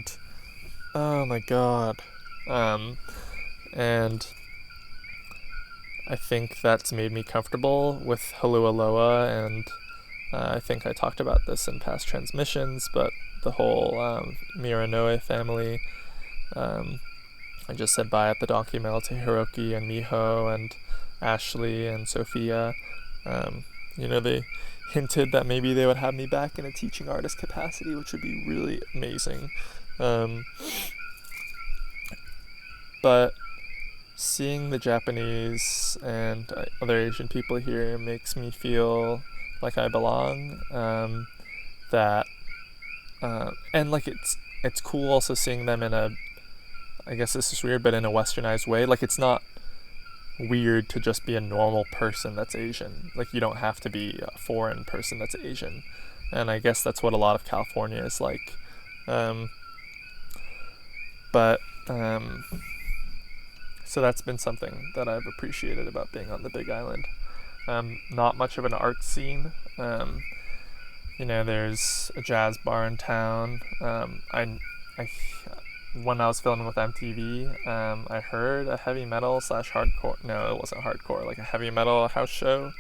and oh my god. Um, and I think that's made me comfortable with Holualoa, and I think I talked about this in past transmissions, but the whole Miranoe family. Um, I just said bye at the Donkey Mill to Hiroki and Miho and Ashley and Sophia. Um, they hinted that maybe they would have me back in a teaching artist capacity, which would be really amazing. Um, but seeing the Japanese and other Asian people here makes me feel like I belong. That and like it's cool also seeing them in a, I guess this is weird, but in a westernized way. Like it's not weird to just be a normal person that's Asian. Like you don't have to be a foreign person that's Asian. And I guess that's what a lot of California is like. Um, but so that's been something that I've appreciated about being on the Big Island. Not much of an art scene. There's a jazz bar in town. I when I was filming with MTV, I heard a heavy metal slash hardcore. No, it wasn't hardcore. Like a heavy metal house show.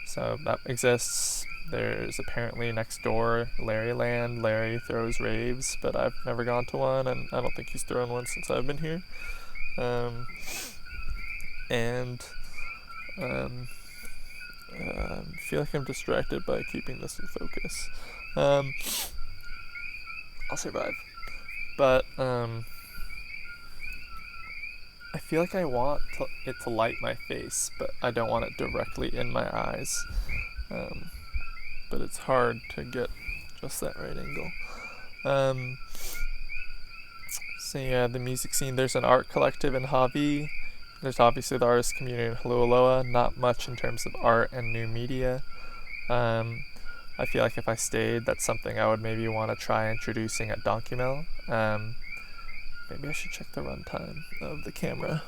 So that exists. There's apparently next door Larryland. Larry throws raves, but I've never gone to one, and I don't think he's thrown one since I've been here. And I feel like I'm distracted by keeping this in focus. I'll survive. But I feel like I want it to light my face, but I don't want it directly in my eyes. But it's hard to get just that right angle. So yeah, the music scene. There's an art collective in Hawi. There's obviously the artist community in Holualoa. Not much in terms of art and new media. I feel like if I stayed, that's something I would maybe want to try introducing at Donkey Mill. Maybe I should check the runtime of the camera.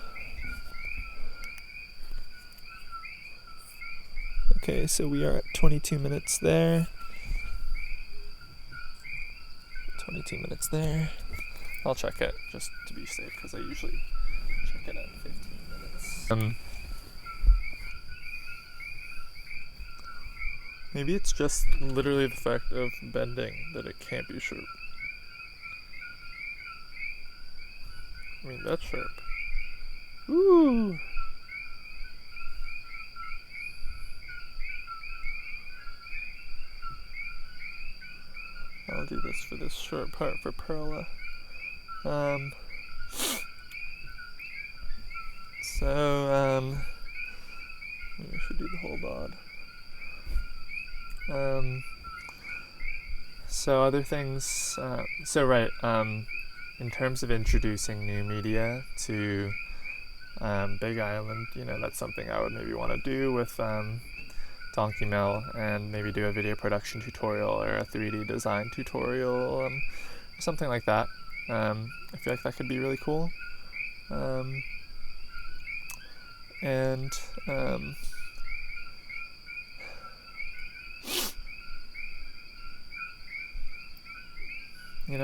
Okay, so we are at 22 minutes there. 22 minutes there. I'll check it just to be safe because I usually check it at 15 minutes. Maybe it's just literally the fact of bending that it can't be sharp. I mean, that's sharp. Ooh. I'll do this for this short part for Perla. Maybe I should do the whole bod. So other things, in terms of introducing new media to Big Island, that's something I would maybe want to do with Donkey Mill, and maybe do a video production tutorial or a 3D design tutorial, something like that. I feel like that could be really cool.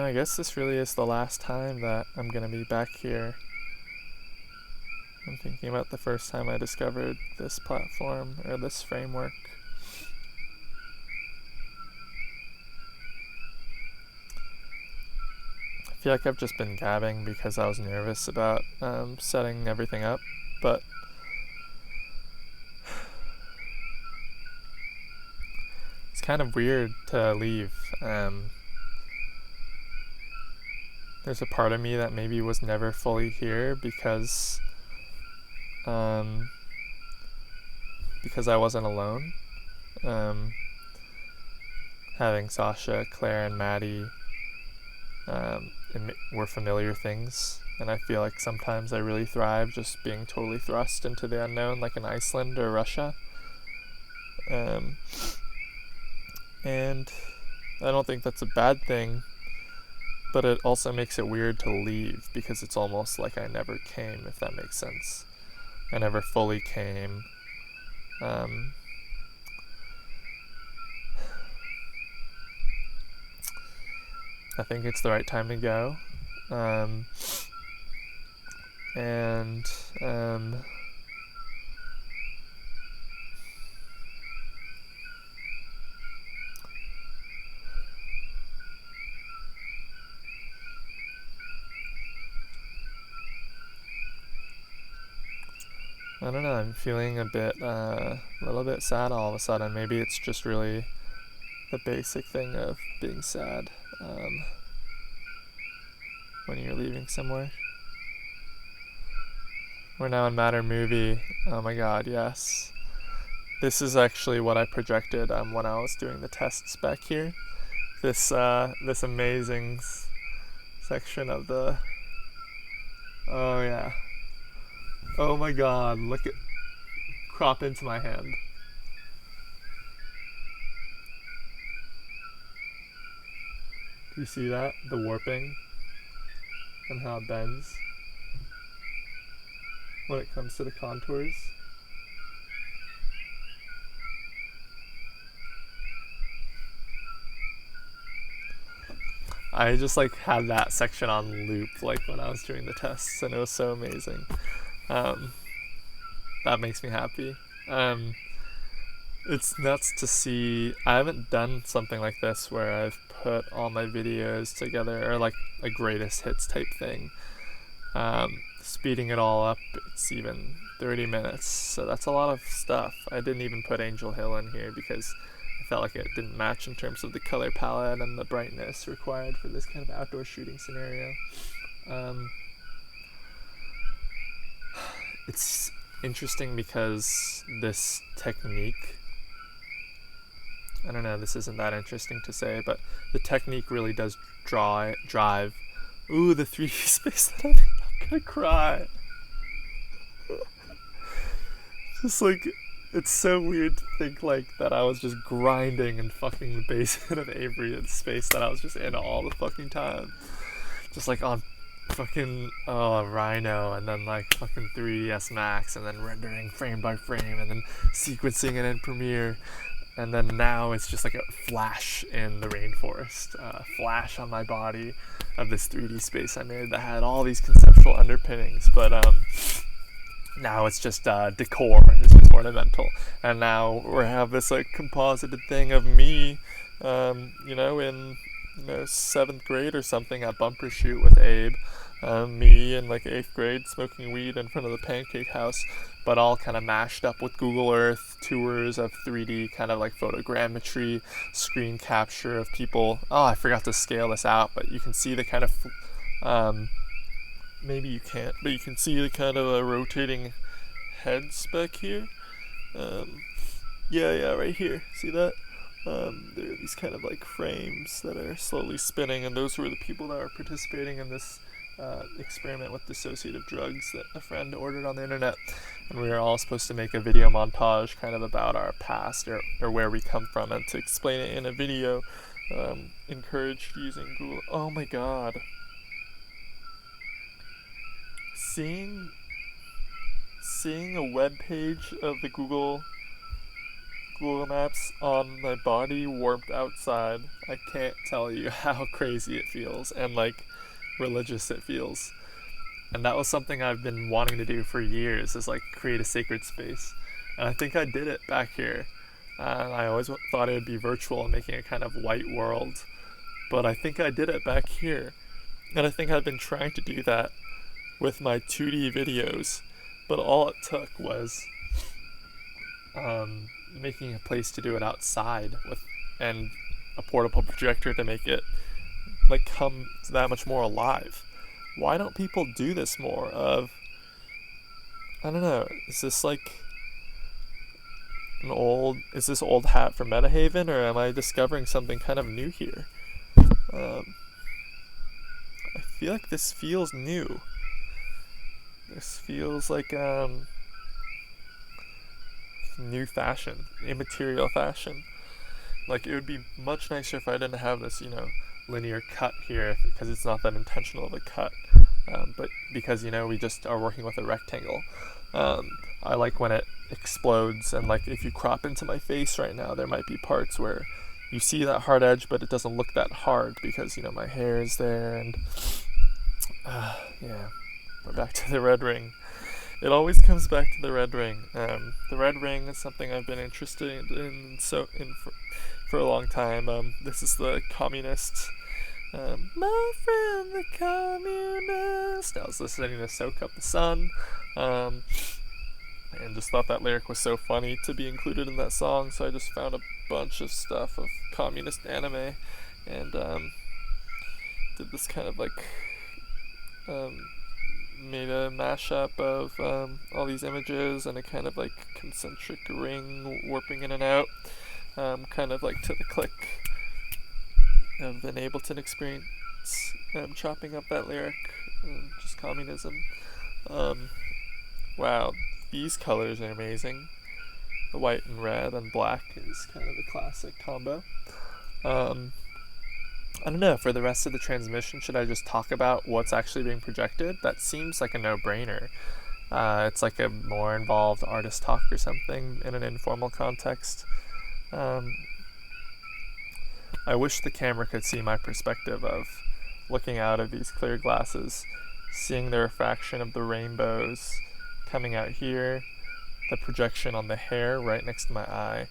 I guess this really is the last time that I'm gonna be back here. I'm thinking about the first time I discovered this platform, or this framework. I feel like I've just been gabbing because I was nervous about setting everything up, but it's kind of weird to leave. There's a part of me that maybe was never fully here because I wasn't alone. Having Sasha, Claire, and Maddie were familiar things, and I feel like sometimes I really thrive just being totally thrust into the unknown, like in Iceland or Russia. And I don't think that's a bad thing, but it also makes it weird to leave because it's almost like I never came, if that makes sense. I never fully came. I think it's the right time to go. And I don't know, I'm feeling a little bit sad all of a sudden. Maybe it's just really the basic thing of being sad when you're leaving somewhere. We're now in Matter Movie. Oh my god, yes. This is actually what I projected when I was doing the tests back here. This amazing section of the... Oh yeah. Oh my god, look at... Crop into my hand. Do you see that? The warping? And how it bends when it comes to the contours. I just like had that section on loop like when I was doing the tests, and it was so amazing. That makes me happy. It's nuts to see. I haven't done something like this where I've put all my videos together, or like a greatest hits type thing. Speeding it all up, it's even 30 minutes, so that's a lot of stuff. I didn't even put Angel Hill in here because I felt like it didn't match in terms of the color palette and the brightness required for this kind of outdoor shooting scenario. It's interesting because this technique, I don't know, this isn't that interesting to say, but the technique really does drive. Ooh, the 3D space that I'm gonna cry. Just like, it's so weird to think like that I was just grinding and fucking the basement of Avery in space that I was just in all the fucking time. Just like on fucking Rhino, and then like fucking 3ds Max, and then rendering frame by frame, and then sequencing it in Premiere. And then now it's just like a flash in the rainforest, flash on my body of this 3D space I made that had all these conceptual underpinnings, but now it's just decor, it's just ornamental. And now we have this like composited thing of me, in 7th grade or something at Bumper Shoot with Abe, me in like 8th grade smoking weed in front of the Pancake House, but all kind of mashed up with Google Earth tours of 3D kind of like photogrammetry, screen capture of people. Oh, I forgot to scale this out, but you can see the kind of, maybe you can't, but you can see the kind of rotating heads back here. Yeah, right here. See that? There are these kind of like frames that are slowly spinning, and those were the people that were participating in this experiment with dissociative drugs that a friend ordered on the internet. And we were all supposed to make a video montage kind of about our past or where we come from, and to explain it in a video, encouraged using Google. Oh my god. Seeing a web page of the Google Maps on my body warped outside, I can't tell you how crazy it feels and like religious it feels. And that was something I've been wanting to do for years, is like create a sacred space. And I think I did it back here. I always thought it would be virtual and making a kind of white world, but I think I did it back here. And I think I've been trying to do that with my 2D videos, but all it took was making a place to do it outside and a portable projector to make it like come that much more alive. Why don't people do this more of, I don't know, is this old hat from Metahaven, or am I discovering something kind of new here? I feel like this feels new. This feels like new fashion, immaterial fashion. Like, it would be much nicer if I didn't have this, linear cut here, because it's not that intentional of a cut, but because, we just are working with a rectangle. I like when it explodes, and like if you crop into my face right now, there might be parts where you see that hard edge, but it doesn't look that hard because, you know, my hair is there, and yeah. But back to the red ring. It always comes back to the red ring. The red ring is something I've been interested in for a long time. This is the communist. My friend the communist. I was listening to Soak Up the Sun, and just thought that lyric was so funny to be included in that song. So I just found a bunch of stuff of communist anime, and did this kind of like made a mashup of all these images and a kind of like concentric ring warping in and out, kind of like to the click of an Ableton experience, chopping up that lyric, just communism. Wow, these colors are amazing. The white and red and black is kind of a classic combo. I don't know, for the rest of the transmission, should I just talk about what's actually being projected? That seems like a no-brainer. It's like a more involved artist talk or something in an informal context. I wish the camera could see my perspective of looking out of these clear glasses, seeing the refraction of the rainbows coming out here, the projection on the hair right next to my eye,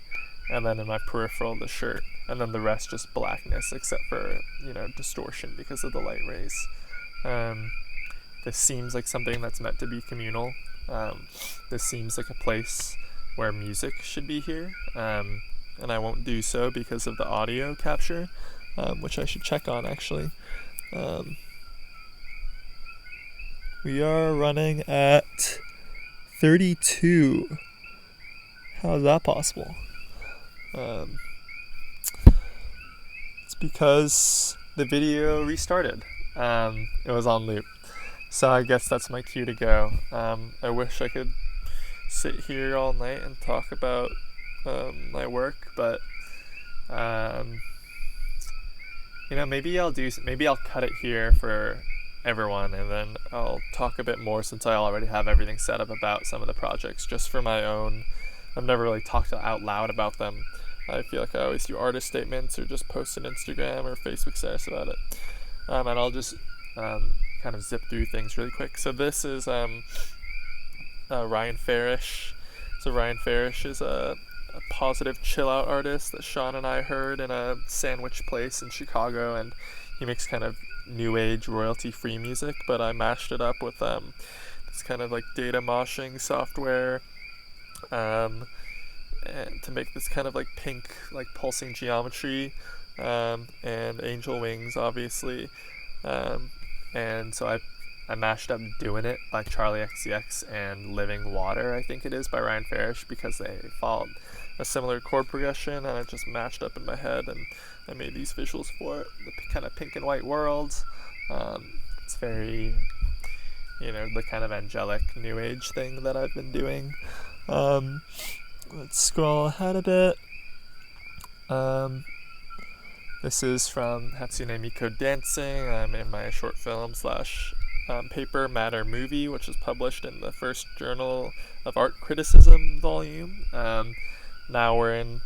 and then in my peripheral the shirt, and then the rest just blackness except for, you know, distortion because of the light rays. This seems like something that's meant to be communal. This seems like a place where music should be here, and I won't do so because of the audio capture, which I should check on actually. We are running at 32. How is that possible? It's because the video restarted. It was on loop. So I guess that's my cue to go. I wish I could sit here all night and talk about my work, but you know, maybe I'll cut it here for everyone, and then I'll talk a bit more since I already have everything set up about some of the projects, just for my own. I've never really talked out loud about them. I feel like I always do artist statements or just post an Instagram or Facebook status about it. And I'll just kind of zip through things really quick. So this is Ryan Farish. So Ryan Farish is a positive chill out artist that Sean and I heard in a sandwich place in Chicago, and he makes kind of new age royalty free music, but I mashed it up with this kind of like data moshing software, and to make this kind of like pink like pulsing geometry, and angel wings obviously, and so I mashed up Doing It by Charlie XCX and Living Water, I think it is, by Ryan Farish, because they followed a similar chord progression, and it just matched up in my head, and I made these visuals for it. The kind of pink and white world. It's very, you know, the kind of angelic new age thing that I've been doing. Let's scroll ahead a bit. This is from Hatsune Miku Dancing. I'm in my short film / paper Matter movie, which was published in the first Journal of Art Criticism volume. Now we're in,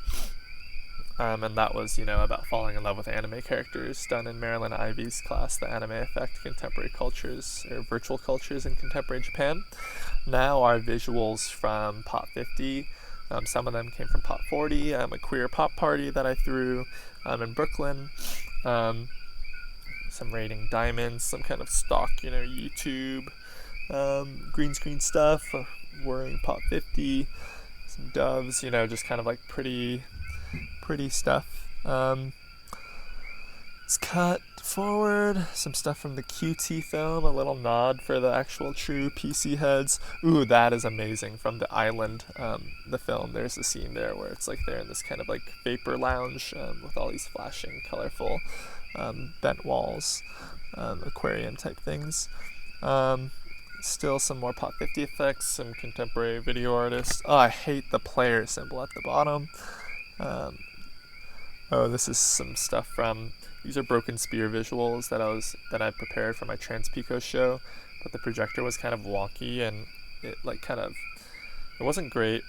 and that was, you know, about falling in love with anime characters, done in Marilyn Ivy's class, The Anime Effect, Contemporary Cultures, or Virtual Cultures in Contemporary Japan. Now our visuals from Pop 50, some of them came from Pop 40, a queer pop party that I threw in Brooklyn, some Rating Diamonds, some kind of stock, you know, YouTube, green screen stuff, wearing Pop 50, some doves, you know, just kind of like pretty stuff. Let's cut forward, some stuff from the QT film, a little nod for the actual true PC heads. Ooh, that is amazing, from The Island, the film. There's a scene there where it's like they're in this kind of like vapor lounge, with all these flashing, colorful, bent walls, aquarium type things. Still some more Pop 50 effects, some contemporary video artists. Oh, I hate the player symbol at the bottom. Oh, this is some stuff from, these are Broken Spear visuals that I prepared for my Transpico show, but the projector was kind of wonky, and it wasn't great.